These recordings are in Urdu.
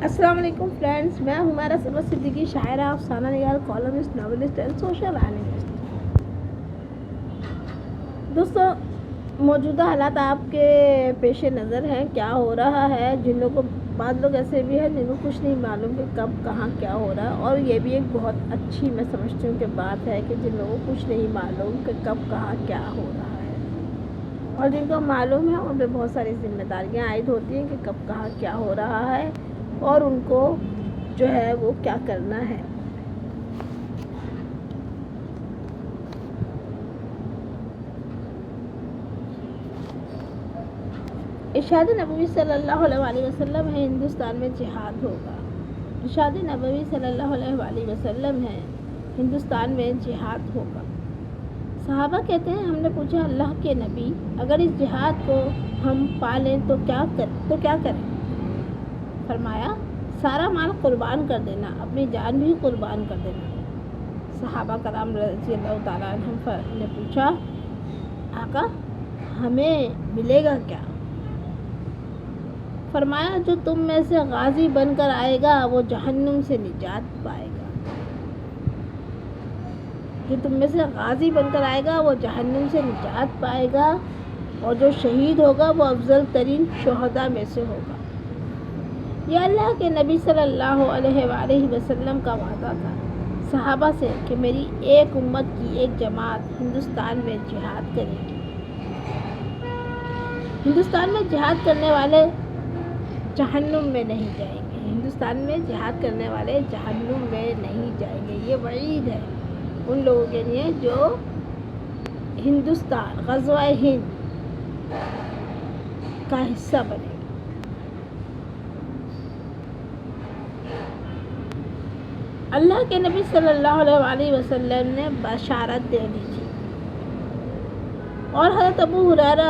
السلام علیکم فرینڈس، میں ہمارا سرور صدیقی، شاعرہ، افسانہ نگار، columnist, novelist and social analyst. دوستو، موجودہ حالات آپ کے پیش نظر ہیں، کیا ہو رہا ہے۔ جن لوگوں کو بعض لوگ ایسے بھی ہیں جن کو کچھ نہیں معلوم کہ کب کہاں کیا ہو رہا ہے، اور یہ بھی ایک بہت اچھی میں سمجھتی ہوں کہ بات ہے کہ جن لوگوں کو کچھ نہیں معلوم کہ کب کہاں کیا ہو رہا ہے، اور جن کو معلوم ہے ان پہ بہت ساری ذمہ داریاں عائد ہوتی ہیں کہ کب کہاں کیا ہو رہا ہے اور ان کو جو ہے وہ کیا کرنا ہے۔ ارشاد نبوی صلی اللہ علیہ وسلم ہے، ہندوستان میں جہاد ہوگا۔ ارشاد نبوی صلی اللہ علیہ وسلم ہے، ہندوستان میں جہاد ہوگا۔ صحابہ کہتے ہیں، ہم نے پوچھا اللہ کے نبی، اگر اس جہاد کو ہم پالیں تو کیا کریں؟ فرمایا، سارا مال قربان کر دینا، اپنی جان بھی قربان کر دینا۔ صحابہ کرام رضی اللہ تعالیٰ عنہ نے پوچھا، آقا ہمیں ملے گا کیا؟ فرمایا، جو تم میں سے غازی بن کر آئے گا وہ جہنم سے نجات پائے گا۔ جو تم میں سے غازی بن کر آئے گا وہ جہنم سے نجات پائے گا، اور جو شہید ہوگا وہ افضل ترین شہداء میں سے ہوگا۔ یہ اللہ کے نبی صلی اللہ علیہ وآلہ وسلم کا وعدہ تھا صحابہ سے کہ میری ایک امت کی ایک جماعت ہندوستان میں جہاد کرے گی۔ ہندوستان میں جہاد کرنے والے جہنم میں نہیں جائیں گے۔ ہندوستان میں جہاد کرنے والے جہنم میں نہیں جائیں گے۔ یہ وعید ہے ان لوگوں کے لیے جو ہندوستان غزوہ ہند کا حصہ بنے۔ اللہ کے نبی صلی اللہ علیہ وسلم نے بشارت دے دی تھی، اور حضرت ابو ہریرہ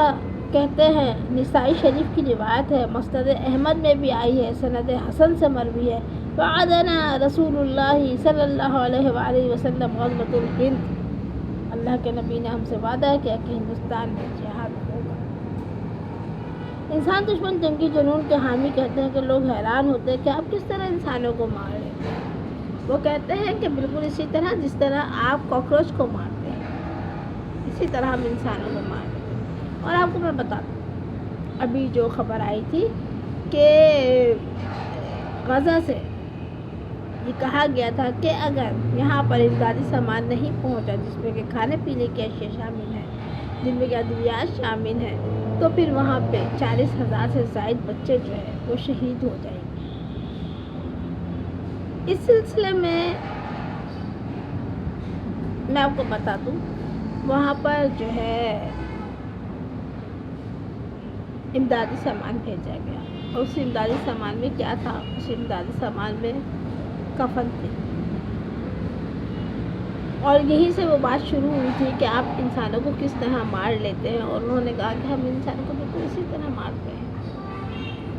کہتے ہیں، نسائی شریف کی روایت ہے، مسند احمد میں بھی آئی ہے، سند حسن سے مروی ہے، وعدنا رسول اللہ صلی اللہ علیہ وآلہ وسلم غزوۃ الہند، اللہ کے نبی نے ہم سے وعدہ کیا کہ ہندوستان میں جہاد ہوگا۔ انسان دشمن جنگی جنون کے حامی کہتے ہیں کہ لوگ حیران ہوتے ہیں کہ آپ کس طرح انسانوں کو مار رہے ہیں۔ وہ کہتے ہیں کہ بالکل اسی طرح جس طرح آپ کاکروچ کو مارتے ہیں، اسی طرح ہم انسانوں کو مارتے ہیں۔ اور آپ کو میں بتا دوں، ابھی جو خبر آئی تھی کہ غزہ سے یہ کہا گیا تھا کہ اگر یہاں پر امدادی سامان نہیں پہنچا، جس میں کہ کھانے پینے کی اشیاء شامل ہیں، جن میں کہ ادویات شامل ہیں، تو پھر وہاں پہ 40,000 سے زائد بچے جو ہیں وہ شہید ہو جائیں گے۔ اس سلسلے میں آپ کو بتا دوں، وہاں پر جو ہے امدادی سامان بھیجا گیا، اور اس امدادی سامان میں کیا تھا؟ اس امدادی سامان میں کفن تھے، اور یہیں سے وہ بات شروع ہوئی تھی کہ آپ انسانوں کو کس طرح مار لیتے ہیں، اور انہوں نے کہا کہ ہم انسانوں کو بالکل اسی طرح مارتے ہیں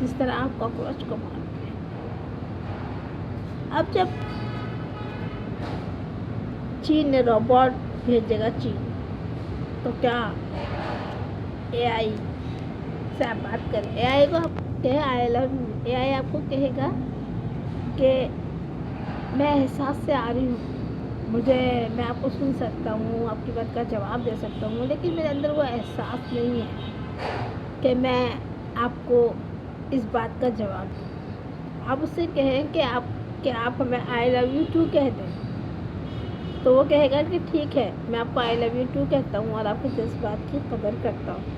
جس طرح آپ کاکروچ کو مارتے ہیں۔ اب جب چین نے روبوٹ بھیجے گا تو کیا اے آئی سے آپ بات کریں؟ اے آئی کو آپ کہیں اے آئی آپ کو کہے گا کہ میں احساس سے آ رہی ہوں، میں آپ کو سن سکتا ہوں، آپ کی بات کا جواب دے سکتا ہوں، لیکن میرے اندر وہ احساس نہیں ہے کہ میں آپ کو اس بات کا جواب دوں۔ آپ اس سے کہیں کہ آپ ہمیں آئی لو یو ٹو کہہ دیں، تو وہ کہے گا کہ ٹھیک ہے، میں آپ کو آئی لو یو ٹو کہتا ہوں اور آپ کے جذبات کی قدر کرتا ہوں۔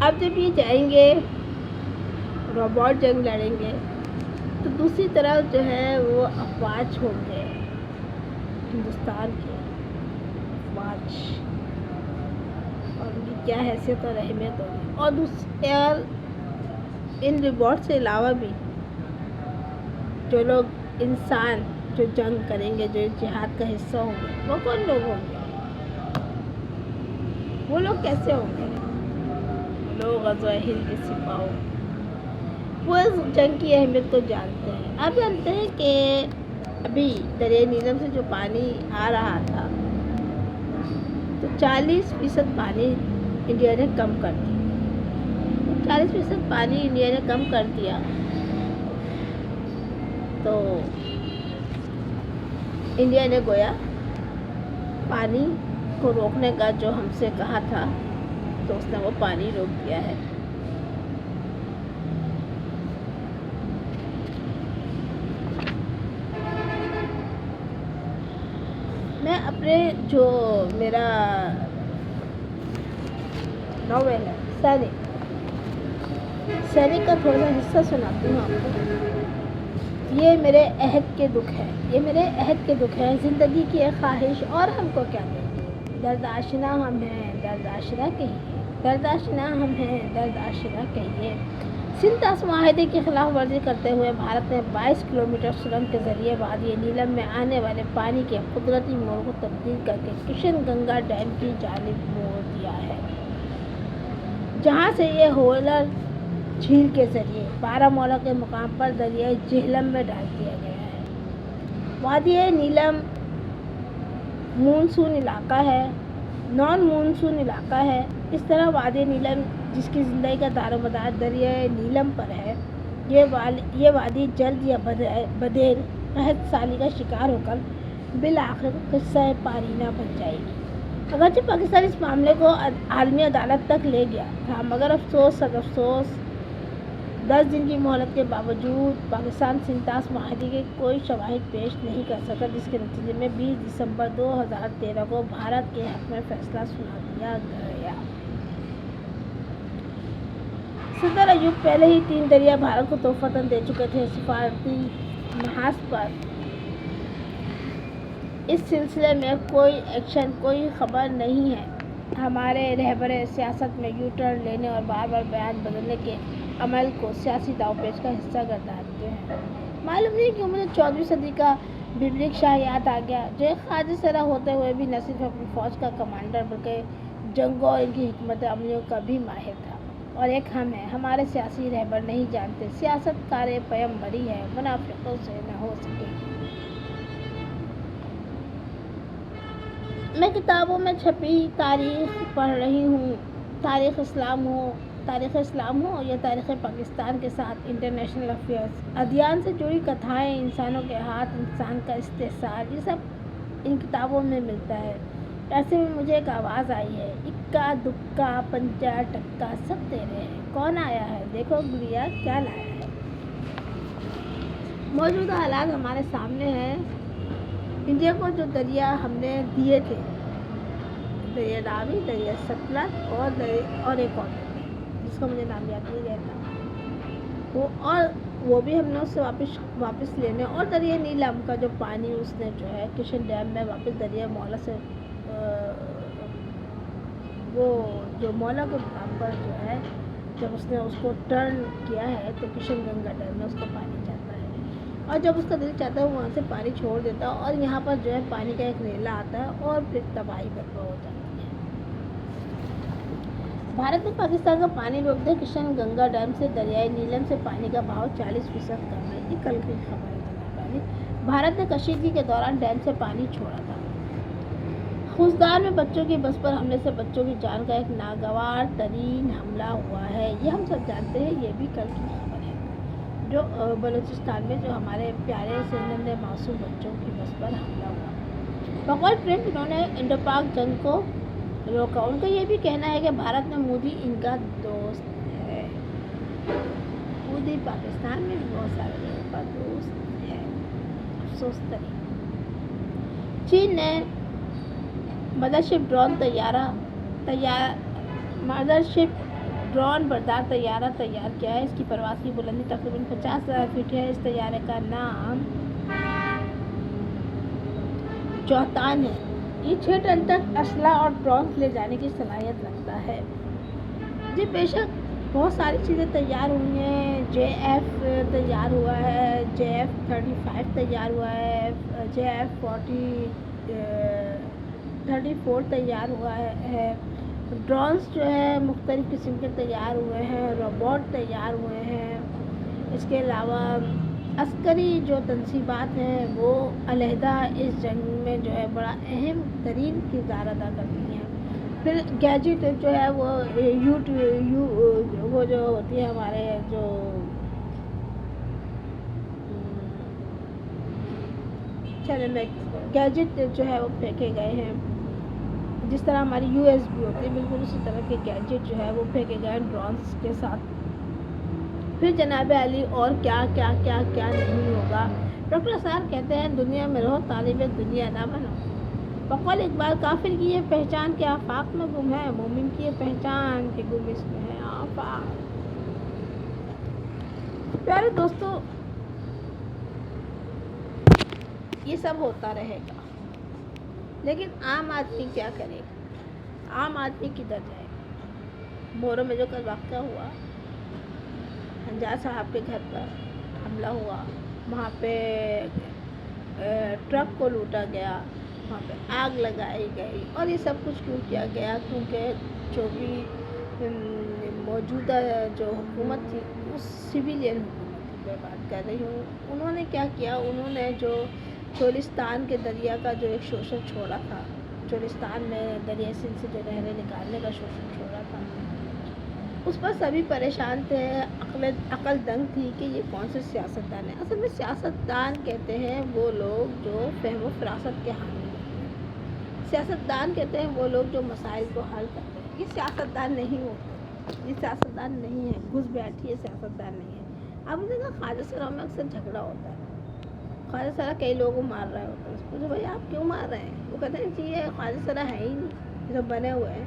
اب جب یہ جائیں گے، روبوٹ جنگ لڑیں گے، تو دوسری طرف جو ہے وہ افواج ہوں گے، ہندوستان کے افواج، اور ان کی کیا حیثیت اور اہمیت ہوگی۔ اور ان روبوٹ سے علاوہ بھی جو لوگ انسان جو جنگ کریں گے، جو جہاد کا حصہ ہوں گے، وہ کون لوگ ہوں گے؟ وہ لوگ کیسے ہوں گے؟ لوگ غزوہ ہند کے سپاہی، وہ اس جنگ کی اہمیت کو جانتے ہیں۔ آپ جانتے ہیں کہ ابھی دریائے نیلم سے جو پانی آ رہا تھا، تو 40% پانی انڈیا نے کم کر دیا، 40% پانی انڈیا نے کم کر دیا، تو انڈیا نے گویا پانی کو روکنے کا جو ہم سے کہا تھا تو اس نے وہ پانی روک دیا ہے۔ میں اپنے جو میرا ناول ہے سینک کا تھوڑا سا حصہ سناتی ہوں آپ کو۔ یہ میرے عہد کے دکھ ہے، یہ میرے عہد کے دکھ ہے، زندگی کی ایک خواہش اور ہم کو کیا کہیے، درد آشنا ہم ہیں درد آشنا کہیے، درد آشنا ہم ہیں درد آشنا کہیے۔ سنتاس معاہدے کی خلاف ورزی کرتے ہوئے بھارت نے 22 کلومیٹر سرنگ کے ذریعے وادی نیلم میں آنے والے پانی کے قدرتی موڑ کو تبدیل کر کے کشن گنگا ڈیم کی جانب موڑ دیا ہے، جہاں سے یہ ہولر جھیل کے ذریعے بارہمولہ کے مقام پر دریائے جہلم میں ڈال دیا گیا ہے۔ وادی نیلم مونسون علاقہ ہے، نان مونسون علاقہ ہے۔ اس طرح وادی نیلم جس کی زندگی کا دار و مدار دریائے نیلم پر ہے، یہ وادی جلد یا بدیر قحط سالی کا شکار ہو کر بالآخر قصہ پارینہ بن جائے گی۔ اگرچہ پاکستان اس معاملے کو عالمی عدالت تک لے گیا تھا، مگر افسوس 10 دن کی مہلت کے باوجود پاکستان سنتاس معاہدے کے کوئی شواہد پیش نہیں کر سکا، جس کے نتیجے میں 20 دسمبر 2013 کو بھارت کے حق میں فیصلہ سنا دیا گیا۔ صدر ایوب پہلے ہی 3 دریا بھارت کو تحفتاً دے چکے تھے۔ سفارتی محاذ پر اس سلسلے میں کوئی ایکشن، کوئی خبر نہیں ہے۔ ہمارے رہبر سیاست میں یو ٹرن لینے اور بار بار بیان بدلنے کے عمل کو سیاسی داؤ پیچ کا حصہ گردانتے ہیں۔ معلوم نہیں کیوں مجھے 14ویں صدی کا ببلک شاہ یاد آ گیا، جو ایک خارجی سرح ہوتے ہوئے بھی نہ صرف اپنی فوج کا کمانڈر بلکہ جنگوں اور ان کی حکمت عملیوں کا بھی ماہر تھا۔ اور ایک ہم ہیں، ہمارے سیاسی رہبر نہیں جانتے سیاست کار پیمبری ہے، منافقوں سے نہ ہو سکے گی۔ میں کتابوں میں چھپی تاریخ پڑھ رہی ہوں، تاریخ اسلام ہو یا تاریخ پاکستان کے ساتھ انٹرنیشنل افیئرز، ادیان سے جڑی کتھائیں، انسانوں کے ہاتھ، انسان کا استحصال، یہ سب ان کتابوں میں ملتا ہے۔ ایسے میں مجھے ایک آواز آئی ہے، اکا دکا پنجا ٹکا سب تیرے ہیں، کون آیا ہے دیکھو گڑیا کیا لایا ہے۔ موجودہ حالات ہمارے سامنے ہیں۔ انڈیا کو جو دریا ہم نے دیے تھے، دریا راوی، دریا ستلج اور ایک اور جس کا مجھے نام یاد نہیں رہتا، وہ بھی ہم نے اس سے واپس لینے، اور دریا نیلم کا جو پانی اس نے جو ہے کشن ڈیم میں واپس دریا مولا سے وہ جو مولا کے مقام پر جو ہے جب اس نے اس کو ٹرن کیا ہے تو کشن گنگا ڈیم میں اس کو پانی جاتا ہے، اور جب اس کا دل چاہتا ہے وہ وہاں سے پانی چھوڑ دیتا ہے، اور یہاں پر جو ہے پانی کا ایک ریلا آتا ہے اور پھر تباہی برپا ہو جاتی ہے۔ بھارت نے پاکستان کا پانی روک دیا، کشن گنگا ڈیم سے دریائے نیلم سے پانی کا بہاؤ 40% کم ہے۔ یہ کل کی خبر ہے۔ بھارت نے کشیدگی کے دوران ڈیم سے پانی چھوڑا تھا۔ خوزدار میں بچوں کی بس پر حملے سے بچوں کی جان کا ایک ناگوار ترین حملہ ہوا ہے، یہ ہم سب جانتے ہیں، یہ بھی کل کی خبر ہے۔ جو بلوچستان میں جو ہمارے پیارے سے ننھے معصوم بچوں کی بس پر حملہ ہوا۔ بقول پرنٹ انہوں نے انڈو پاک جنگ کو روکا۔ ان کا یہ بھی کہنا ہے کہ بھارت میں مودی ان کا دوست ہے۔ مودی پاکستان میں بھی بہت سارے لوگوں کا دوست ہے، افسوس ترین۔ چین نے مدرشپ ڈرون بردار طیارہ تیار کیا ہے۔ اس کی پرواز کی بلندی تقریباً 50,000 فٹ ہے۔ اس طیارے کا نام چوہتان ہے۔ یہ 6 ٹن تک اسلحہ اور ڈرونز لے جانے کی صلاحیت رکھتا ہے۔ جی بے شک بہت ساری چیزیں تیار ہوئی ہیں، JF تیار ہوا ہے، JF-35 تیار ہوا ہے، JF-34 تیار ہوا ہے، ڈرونز جو ہے مختلف قسم کے تیار ہوئے ہیں، روبوٹ تیار ہوئے ہیں۔ اس کے علاوہ عسکری جو تنصیبات ہیں وہ علیحدہ اس جنگ میں جو ہے بڑا اہم ترین کردار ادا کرتی ہیں۔ پھر گیجٹ جو ہے وہ وہ جو ہوتی ہے ہمارے جو چلے میں گیجٹ جو ہے وہ پھینکے گئے ہیں، جس طرح ہماری USB ہوتی ہے بالکل اسی طرح کے گیجٹ جو ہے وہ پھینکے گئے ڈرونس کے ساتھ۔ پھر جناب علی اور کیا کیا کیا کیا نہیں ہوگا۔ ڈاکٹر اسرار کہتے ہیں دنیا میں رہو طالب دنیا نہ بنو۔ بقول اقبال کافر کی یہ پہچان کہ آفاق میں گم ہے، مومن کی یہ پہچان کہ گم اس میں ہے آفاق۔ پیارے دوستو، یہ سب ہوتا رہے گا، لیکن عام آدمی کیا کرے گا؟ عام آدمی کدھر جائے گا؟ مورو میں جو کل واقعہ ہوا، حجاج صاحب کے گھر پر حملہ ہوا، وہاں پہ ٹرک کو لوٹا گیا، وہاں پہ آگ لگائی گئی، اور یہ سب کچھ کیوں کیا گیا؟ کیونکہ جو بھی موجودہ جو حکومت تھی اس سویلین حکومت کی بات کر رہی ہوں، انہوں نے کیا کیا؟ انہوں نے جو چولستان کے دریا کا جو ایک شوشن چھوڑا تھا، چولستان میں دریا سندھ سے جو نہریں نکالنے کا شوشن چھوڑا تھا، اس پر سبھی پریشان تھے، عقل دنگ تھی کہ یہ کون سے سیاستدان ہیں۔ اصل میں سیاستدان کہتے ہیں وہ لوگ جو فہم و فراست کے حامی ہوتے ہیں، سیاستدان کہتے ہیں وہ لوگ جو مسائل کو حل کرتے ہیں۔ یہ سیاستدان نہیں ہوتے، یہ سیاستدان نہیں ہے، گھس بیٹھی سیاستدان نہیں ہے۔ اب مجھے کہا خواجہ سرا میں اکثر جھگڑا ہوتا ہے، خواجہ سرا کئی لوگوں کو مار رہے ہوتے ہیں، اس کو بھائی آپ کیوں مار رہے ہیں؟ وہ کہتے ہیں کہ یہ خواجہ سرا ہے ہی نہیں، جو بنے ہوئے ہیں۔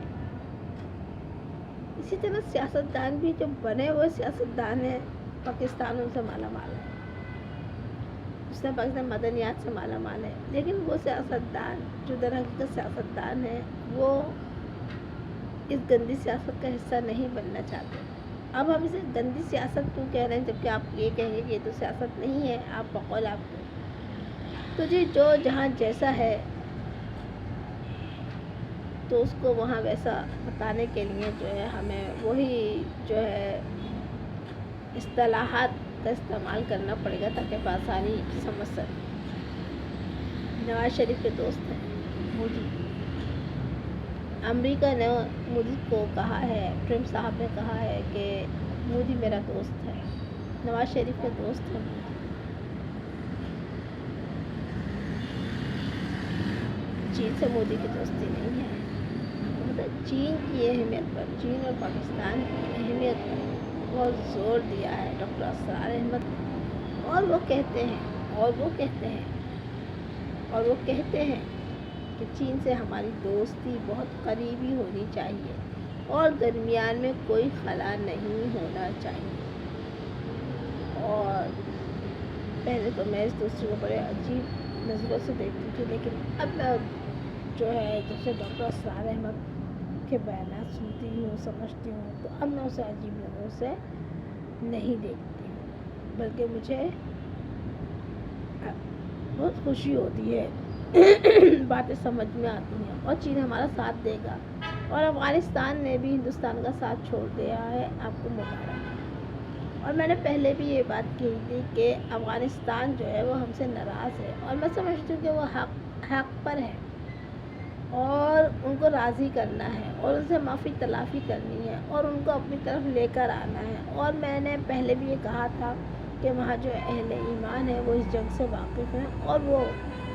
اسی طرح سیاستدان بھی جو بنے ہوئے سیاستدان ہیں، پاکستان ان سے مالا مال ہے، اس نے پاکستان مدنیات سے مالا مال ہے، لیکن وہ سیاستدان جو در حقیقت سیاستدان ہیں وہ اس گندی سیاست کا حصہ نہیں بننا چاہتے۔ اب ہم اسے گندی سیاست کیوں کہہ رہے ہیں جبکہ آپ یہ کہیں گے کہ یہ تو سیاست نہیں ہے، آپ بقول آپ کو تو جی جو جہاں جیسا ہے تو اس کو وہاں ویسا بتانے کے لیے جو ہے ہمیں وہی جو ہے اصطلاحات کا استعمال کرنا پڑے گا تاکہ بآسانی سمجھ سکیں۔ نواز شریف کے دوست ہیں مودی، امریکہ نے مودی کو کہا ہے، ٹرمپ صاحب نے کہا ہے کہ مودی میرا دوست ہے، نواز شریف کے دوست ہیں مودی۔ چین سے مودی کی دوستی نہیں ہے، چین کی اہمیت پر، چین اور پاکستان کی اہمیت پر بہت زور دیا ہے ڈاکٹر اسرار احمد، اور وہ کہتے ہیں کہ چین سے ہماری دوستی بہت قریبی ہونی چاہیے اور درمیان میں کوئی خلا نہیں ہونا چاہیے۔ اور پہلے تو میں اس دوستی کو بڑے عجیب نظروں سے دیکھتی تھی، لیکن اب میں جو ہے جب سے ڈاکٹر اسرار احمد کے بیانات سنتی ہوں، سمجھتی ہوں، تو اب میں اسے عجیب نظروں سے نہیں دیکھتی ہوں، بلکہ مجھے بہت خوشی ہوتی ہے، باتیں سمجھ میں آتی ہیں، اور چین ہمارا ساتھ دے گا، اور افغانستان نے بھی ہندوستان کا ساتھ چھوڑ دیا ہے، آپ کو مبارک۔ اور میں نے پہلے بھی یہ بات کہی تھی کہ افغانستان جو ہے وہ ہم سے ناراض ہے، اور میں سمجھتی ہوں کہ وہ حق پر ہے، اور ان کو راضی کرنا ہے، اور ان سے معافی تلافی کرنی ہے، اور ان کو اپنی طرف لے کر آنا ہے۔ اور میں نے پہلے بھی یہ کہا تھا کہ وہاں جو اہل ایمان ہیں وہ اس جنگ سے واقف ہیں، اور وہ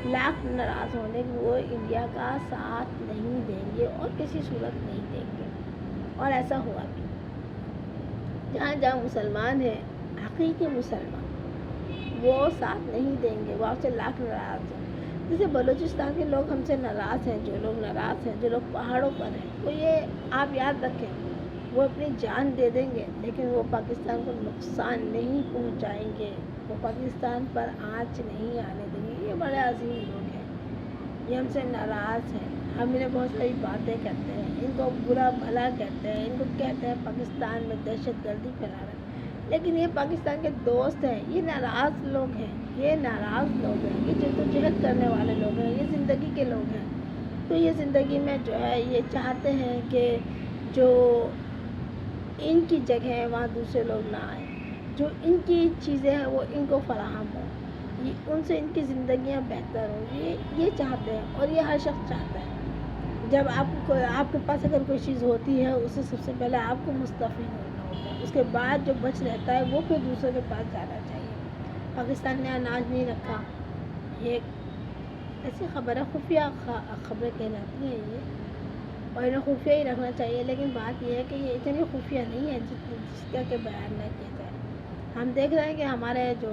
لاکھ ناراض ہونے کہ وہ انڈیا کا ساتھ نہیں دیں گے اور کسی صورت نہیں دیں گے، اور ایسا ہوا بھی۔ جہاں جہاں مسلمان ہیں، حقیقی مسلمان، وہ ساتھ نہیں دیں گے، وہ آپ سے لاکھ ناراض ہیں۔ جیسے بلوچستان کے لوگ ہم سے ناراض ہیں، جو لوگ ناراض ہیں، جو لوگ پہاڑوں پر ہیں، وہ یہ آپ یاد رکھیں، وہ اپنی جان دے دیں گے لیکن وہ پاکستان کو نقصان نہیں پہنچائیں گے، وہ پاکستان پر آنچ نہیں آنے دیں گے۔ یہ بڑے عظیم لوگ ہیں، یہ ہم سے ناراض ہیں، ہم انہیں بہت ساری باتیں کہتے ہیں، ان کو برا بھلا کہتے ہیں، ان کو کہتے ہیں پاکستان میں دہشت گردی پھیلا رہے ہیں، لیکن یہ پاکستان کے دوست ہیں، یہ ناراض لوگ ہیں، یہ ناراض لوگ ہیں، یہ جدوجہد کرنے والے لوگ ہیں، یہ زندگی کے لوگ ہیں۔ تو یہ زندگی میں جو ہے یہ چاہتے ہیں کہ جو ان کی جگہ ہے وہاں دوسرے لوگ نہ آئیں، جو ان کی چیزیں ہیں وہ ان کو فراہم ہوں، ان سے ان کی زندگیاں بہتر ہوں، یہ چاہتے ہیں، اور یہ ہر شخص چاہتا ہے۔ جب آپ کے پاس اگر کوئی چیز ہوتی ہے اسے سب سے پہلے آپ کو مستفید ہونا ہوتا ہے، اس کے بعد جو بچ رہتا ہے وہ پھر دوسرے کے پاس جانا چاہیے۔ پاکستان نے اناج نہیں رکھا، یہ ایسی خبر ہے، خفیہ خبریں کہلاتی ہیں یہ، اور انہیں خفیہ ہی رکھنا چاہیے، لیکن بات یہ ہے کہ یہ اتنی خفیہ نہیں ہے جس کا کہ بیان نہ کیا جائے۔ ہم دیکھ رہے ہیں کہ ہمارے جو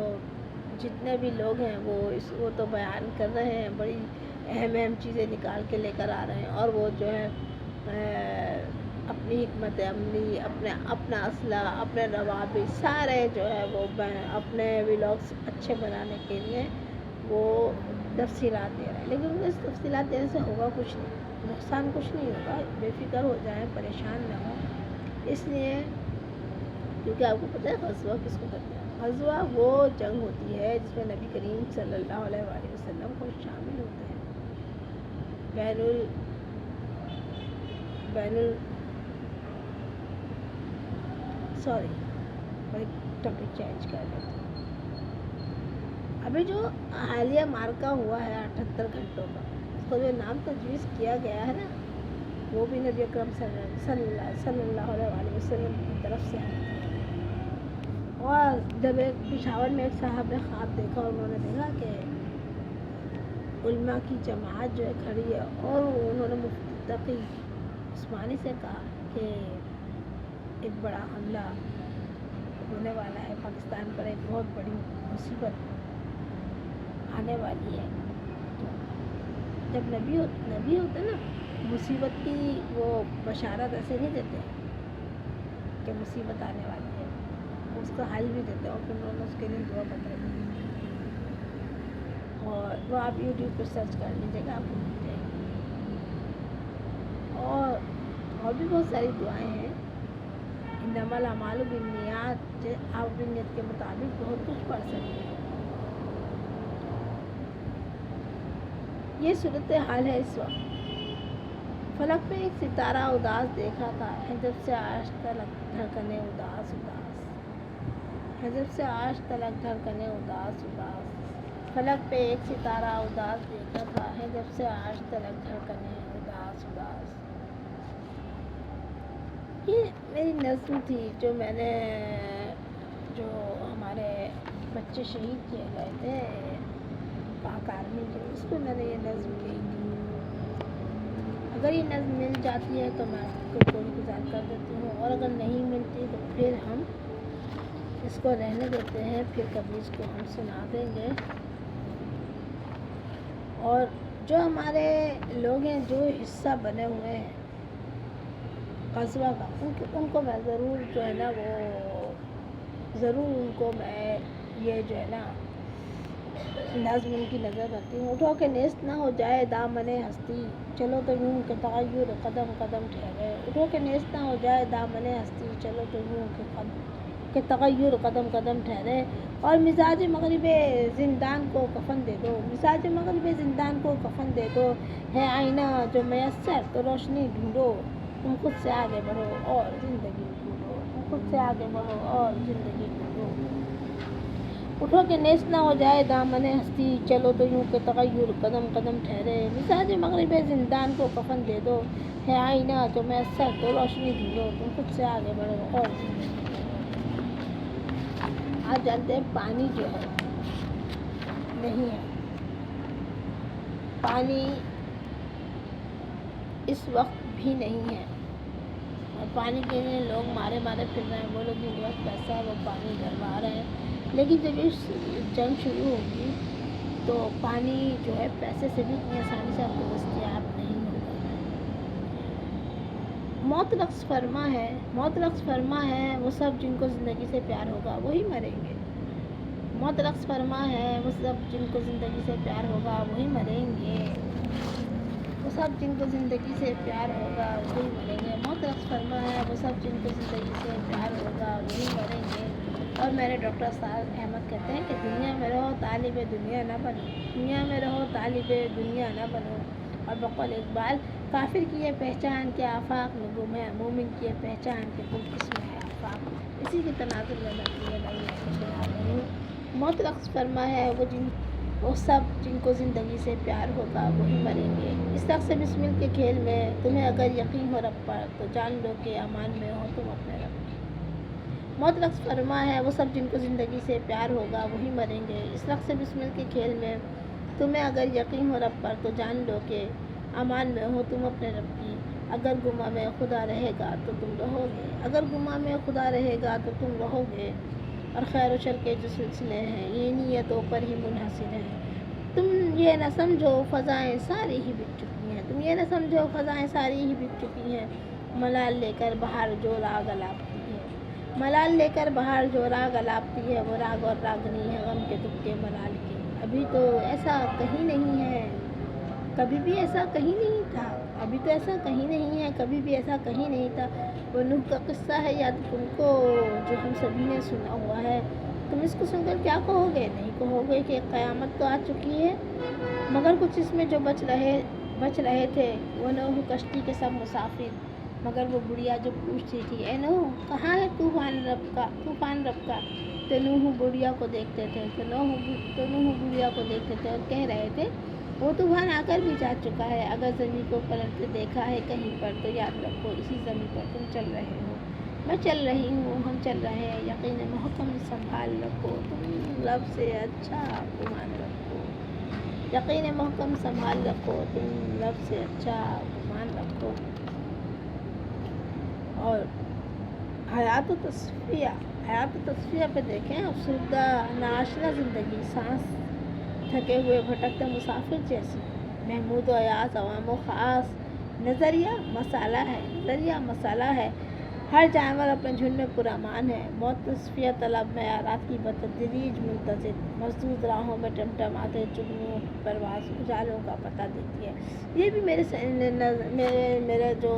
جتنے بھی لوگ ہیں وہ تو بیان کر رہے ہیں، بڑی اہم چیزیں نکال کے لے کر آ رہے ہیں، اور وہ جو ہے اپنی حکمت عملی، اپنا اسلحہ، اپنے روابط سارے جو ہے وہ اپنے ولاگس اچھے بنانے کے لیے وہ تفصیلات دے رہے ہیں، لیکن اس تفصیلات دینے سے ہوگا کچھ نہیں، نقصان کچھ نہیں ہوگا۔ بے فکر ہو جائیں، پریشان نہ ہوں، اس لیے کیونکہ آپ کو پتہ ہے غزوہ کس کو کہتے ہیں؟ غزوہ وہ جنگ ہوتی ہے جس میں نبی کریم صلی اللہ علیہ وآلہ وسلم کو شامل ہوتے ہیں۔ ٹاپک چینج کر لیتے ہیں۔ ابھی جو حالیہ مارکہ ہوا ہے 78 گھنٹوں کا، اس کو جو نام تجویز کیا گیا ہے نا، وہ بھی نبی اکرم صلی اللہ علیہ وآلہ وسلم کی طرف سے ہے۔ اور جب پشاور میں ایک صاحب نے خواب دیکھا، اور انہوں نے دیکھا کہ علماء کی جماعت جو ہے کھڑی ہے، اور انہوں نے مفتی تقی عثمانی سے کہا کہ ایک بڑا حملہ ہونے والا ہے، پاکستان پر ایک بہت بڑی مصیبت آنے والی ہے۔ جب نبی ہوتے نا، مصیبت کی وہ بشارت ایسے نہیں دیتے کہ مصیبت آنے والی ہے، اس کا حل بھی دیتے ہیں، اور پھر انہوں نے اس کے لیے دعا بتائی، اور وہ آپ یوٹیوب پہ سرچ کر لیجیے گا، آپ کو مل جائے گی۔ اور بھی بہت ساری دعائیں ہیں، انما الاعمال بالنیات، آپ اپنی نیت کے مطابق بہت کچھ پڑھ سکتے ہیں۔ یہ صورتحال ہے اس وقت۔ فلک پہ ایک ستارہ اداس دیکھا تھا، حجب سے آج تلک دھڑکنے اداس اداس، حجب سے آج تلک دھڑکنے اداس اداس۔ فلک پہ ایک ستارہ اداس دیکھا تھا، حجب سے آج تلک دھڑکنے اداس اداس۔ یہ میری نظم تھی جو میں نے، جو ہمارے بچے شہید کیے گئے تھے پاک آرمی کے، اس پہ میں نے یہ نظم کی تھی۔ اگر یہ نظم مل جاتی ہے تو میں آپ کو تھوڑی گزار کر دیتی ہوں، اور اگر نہیں ملتی تو پھر ہم اس کو رہنے دیتے ہیں، پھر کبھی اس کو ہم سنا دیں گے۔ اور جو ہمارے لوگ ہیں جو حصہ بنے ہوئے ہیں غزوہ کا، ان کو میں ضرور جو ہے نا وہ ضرور ان کو میں یہ جو ہے نا نظم ان کی نظر رکھتی ہوں۔ اٹھو کہ نیست نہ ہو جائے دامن ہستی، چلو تو یوں کہ تغیر قدم قدم ٹھہرے، اٹھو کہ نیست نہ ہو جائے دامن ہستی، چلو تو یوں کہ تغیر قدم قدم ٹھہرے، اور مزاج مغرب زندان کو کفن دے دو، مزاج مغرب زندان کو کفن دے دو، ہے آئینہ جو میسر تو روشنی ڈھونڈو، تم خود سے آگے بڑھو اور زندگی ڈھونڈو، تم خود سے آگے بڑھو اور زندگی ڈھونڈو۔ اٹھو کہ نیست نہ ہو جائے دامن ہستی، چلو تو یوں کہ تغیر قدم قدم ٹھہرے، مزاج مغرب زندان کو کفن دے دو، ہے آئینہ جو میسر تو روشنی ڈھونڈو، تم خود سے آگے بڑھو اور زندگی ڈھونڈو۔ آپ جانتے ہیں پانی جو ہے نہیں ہے، پانی اس وقت بھی نہیں ہے، اور پانی کے لیے لوگ مارے پھر رہے ہیں، وہ لوگ جن کے پاس پیسہ ہے وہ پانی گھروا رہے ہیں، لیکن جب اس جنگ شروع ہوگی تو پانی جو ہے پیسے سے بھی اتنی آسانی سے آپ کو دستیاب نہیں ہوگا۔ موت رقص فرما ہے وہ سب جن کو زندگی سے پیار ہوگا وہی مریں گے، موت رقص فرما ہے وہ سب جن کو زندگی سے پیار ہوگا وہی مریں گے، وہ سب جن کو زندگی سے پیار ہوگا وہی مریں گے، موت رقص فرما ہے وہ سب جن کو زندگی سے پیار ہوگا وہی مریں گے۔ اور میرے ڈاکٹر اسد احمد کہتے ہیں کہ دنیا میں رہو طالب دنیا نہ بنو، دنیا میں رہو طالب دنیا نہ بنو، اور بقول اقبال، کافر کی یہ پہچان کہ آفاق میں گم ہے، مومن کی یہ پہچان کہ گم کس میں ہے آفاق۔ اسی کی تناظر میں میں موت رقص فرما ہے وہ سب جن کو زندگی سے پیار ہوگا وہی مریں گے، اس وقت سے بسمل کے کھیل میں تمہیں اگر یقین ہو رب پر تو جان لو کہ امان میں ہو تم اپنے رب کی۔ موت رقص فرما ہے وہ سب جن کو زندگی سے پیار ہوگا وہی مریں گے۔ اس رقص سے بسمل کے کھیل میں تمہیں اگر یقین ہو رب پر تو جان لو کہ امان میں ہو تم اپنے رب کی۔ اگر گماں میں خدا رہے گا تو تم رہو گے، اگر گماں میں خدا رہے گا تو تم رہو گے، اور خیر و شر کے جو سلسلے ہیں یہ نیتوں پر ہی منحصر ہیں۔ تم یہ نہ سمجھو فضائیں ساری ہی بک چکی ہیں، تم یہ نہ سمجھو فضائیں ساری ہی بک چکی ہیں، ملال لے کر بہار جو راگ الاپتی ہے، ملال لے کر بہار جو راگ الاپتی ہے، وہ راگ اور راگنی ہے غم کے تکے ملال کے۔ ابھی تو ایسا کہیں نہیں ہے، کبھی بھی ایسا کہیں نہیں تھا، ابھی تو ایسا کہیں نہیں ہے، کبھی بھی ایسا کہیں نہیں تھا۔ وہ نوح کا قصہ ہے یاد تم کو جو ہم سبھی نے سنا ہوا ہے، تم اس کو سن کر کیا کہو گے؟ نہیں کہو گے کہ قیامت تو آ چکی ہے، مگر کچھ اس میں جو بچ رہے تھے وہ نوح کشتی کے سب مسافر، مگر وہ بڑھیا جو پوچھتی تھی اے نوح کہاں ہے طوفان رب کا، تو نوح بڑھیا کو دیکھتے تھے اور کہہ رہے تھے وہ طوفان آ کر بھی جا چکا ہے، اگر زمین کو پلٹتے دیکھا ہے کہیں پر تو یاد رکھو اسی زمین پر تم چل رہے ہو، میں چل رہی ہوں، ہم چل رہے ہیں، یقین محکم سنبھال رکھو تم رب سے اچھا گمان رکھو، یقین محکم سنبھال رکھو تم رب سے اچھا گمان رکھو۔ اور حیات و تصفیہ پہ دیکھیں، افسردہ ناآشنا زندگی، سانس تھکے ہوئے بھٹکتے مسافر جیسی، محمود و ایاز عوام و خاص، نظریہ مسالہ ہے، ہر جانور اپنے جھنڈ میں پرامان ہے، موت تصفیہ طلب معیارات کی بتدریج منتظر، مسدود راہوں میں ٹمٹماتے چگنیوں کی پرواز اجالوں کا پتہ دیتی ہے۔ یہ بھی میرے جو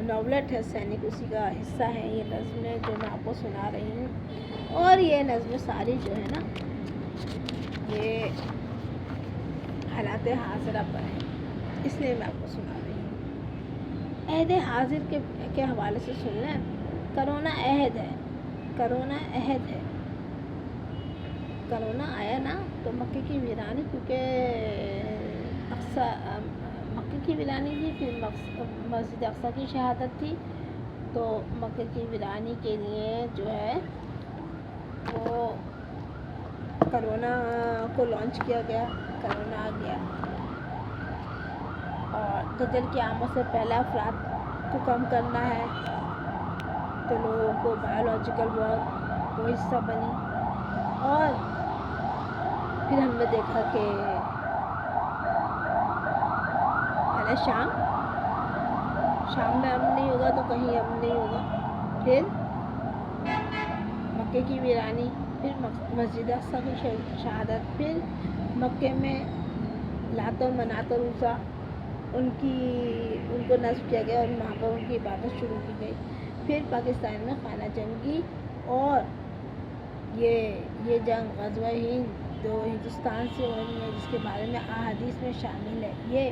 ناولٹ ہے سینک اسی کا حصہ ہے یہ نظمیں جو میں آپ کو سنا رہی ہوں، اور یہ نظمیں ساری جو ہے نا یہ حالات حاضرہ پر ہے، اس لیے میں آپ کو سنا رہی ہوں۔ عہد حاضر کے حوالے سے سن لیں، کرونا عہد ہے، کرونا آیا نا تو مکے کی ویرانی، کیونکہ مکے کی ویرانی تھی، پھر مسجد اقصیٰ کی شہادت تھی، تو مکے کی ویرانی کے لیے جو ہے وہ کرونا کو لانچ کیا گیا، کرونا آ گیا، اور دجل کی آمد سے پہلے افراد کو کم کرنا ہے تو لوگوں کو بایولوجیکل وار وہ حصہ بنی، اور پھر ہم نے دیکھا کہ پہلے شام میں امن نہیں ہوگا تو کہیں امن نہیں ہوگا، پھر مکے کی ویرانی، پھر مسجد اقصیٰ کی شہادت، پھر مکے میں لات و منات اور عزیٰ ان کو نصب کیا گیا اور وہاں پر ان کی عبادت شروع کی گئی، پھر پاکستان میں خانہ جنگی، اور یہ جنگ غزوہ ہند جو ہندوستان سے ہو رہی ہے جس کے بارے میں احادیث میں شامل ہے، یہ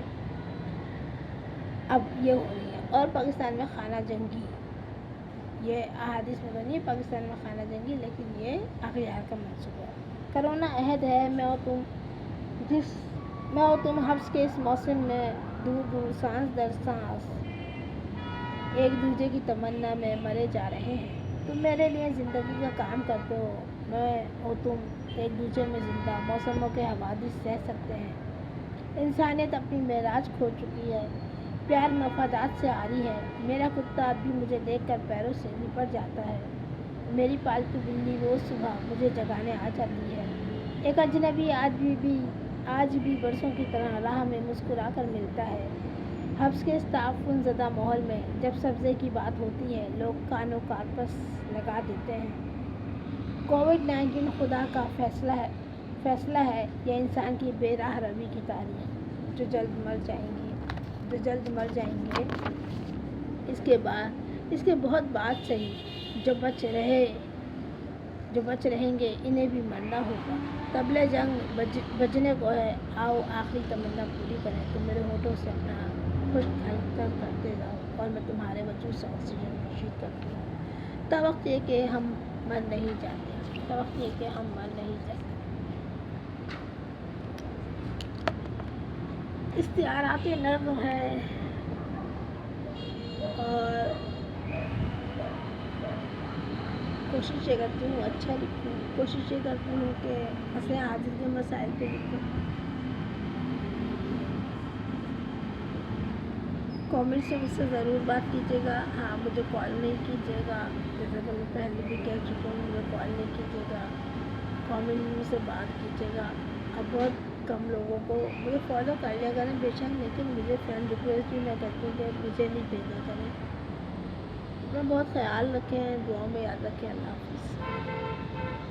اب یہ ہو رہی ہے، اور پاکستان میں خانہ جنگی، یہ احادیث میں بنی ہے پاکستان میں خانہ جنگی، لیکن یہ اغیار کا منصوبہ ہے۔ کرونا عہد ہے، میں اور تم حبس کے اس موسم میں دور دور سانس در سانس ایک دوسرے کی تمنا میں مرے جا رہے ہیں، تم میرے لیے زندگی کا کام کرتے ہو، میں اور تم ایک دوسرے میں زندہ، موسموں کے حوادث سہ سکتے ہیں، انسانیت اپنی معراج کھو چکی ہے، پیار مفادات سے عاری ہے، میرا کتا اب بھی مجھے دیکھ کر پیروں سے لپٹ جاتا ہے، میری پالتو بلی روز صبح مجھے جگانے آ جاتی ہے، ایک اجنبی آج بھی برسوں کی طرح راہ میں مسکرا کر ملتا ہے، حبس کے اس تعفن زدہ ماحول میں جب سبزے کی بات ہوتی ہے لوگ کانوں کارپس لگا دیتے ہیں۔ کووڈ-19 خدا کا فیصلہ ہے یا انسان کی بے راہ روی کی تاریخ، جو جلد مر جائیں گے اس کے بہت بعد صحیح، جو بچ رہیں گے انہیں بھی مرنا ہوگا، طبلِ جنگ بجنے کو ہے، آؤ آخری تمنا پوری کریں، تم میرے ہونٹوں سے اپنا خشک ہلکن کرتے جاؤ اور میں تمہارے وجود سے آکسیجن کشید کرتی ہوں، تا وقت یہ کہ ہم مر نہیں جاتے۔ استعارات نظم ہے اور کوشش یہ کرتی ہوں اچھا لکھوں، کوشش یہ کرتی ہوں کہ عصر حاضر کے مسائل پہ لکھوں۔ کامنٹ سے مجھ سے ضرور بات کیجیے گا، ہاں مجھے کال نہیں کیجیے گا، جیسا کہ میں پہلے بھی کہہ چکی ہوں، مجھے کال نہیں کیجیے گا، کامنٹ میں مجھ سے بات کیجیے گا۔ اب بہت کم لوگوں کو مجھے فالو کر لیا کریں بے شک، لیکن مجھے فرینڈ ریکویسٹ بھی میں کرتی ہوں کہ مجھے نہیں بھیجا کریں۔ اپنا بہت خیال رکھیں، دعاؤں میں یاد رکھیں۔ اللہ حافظ۔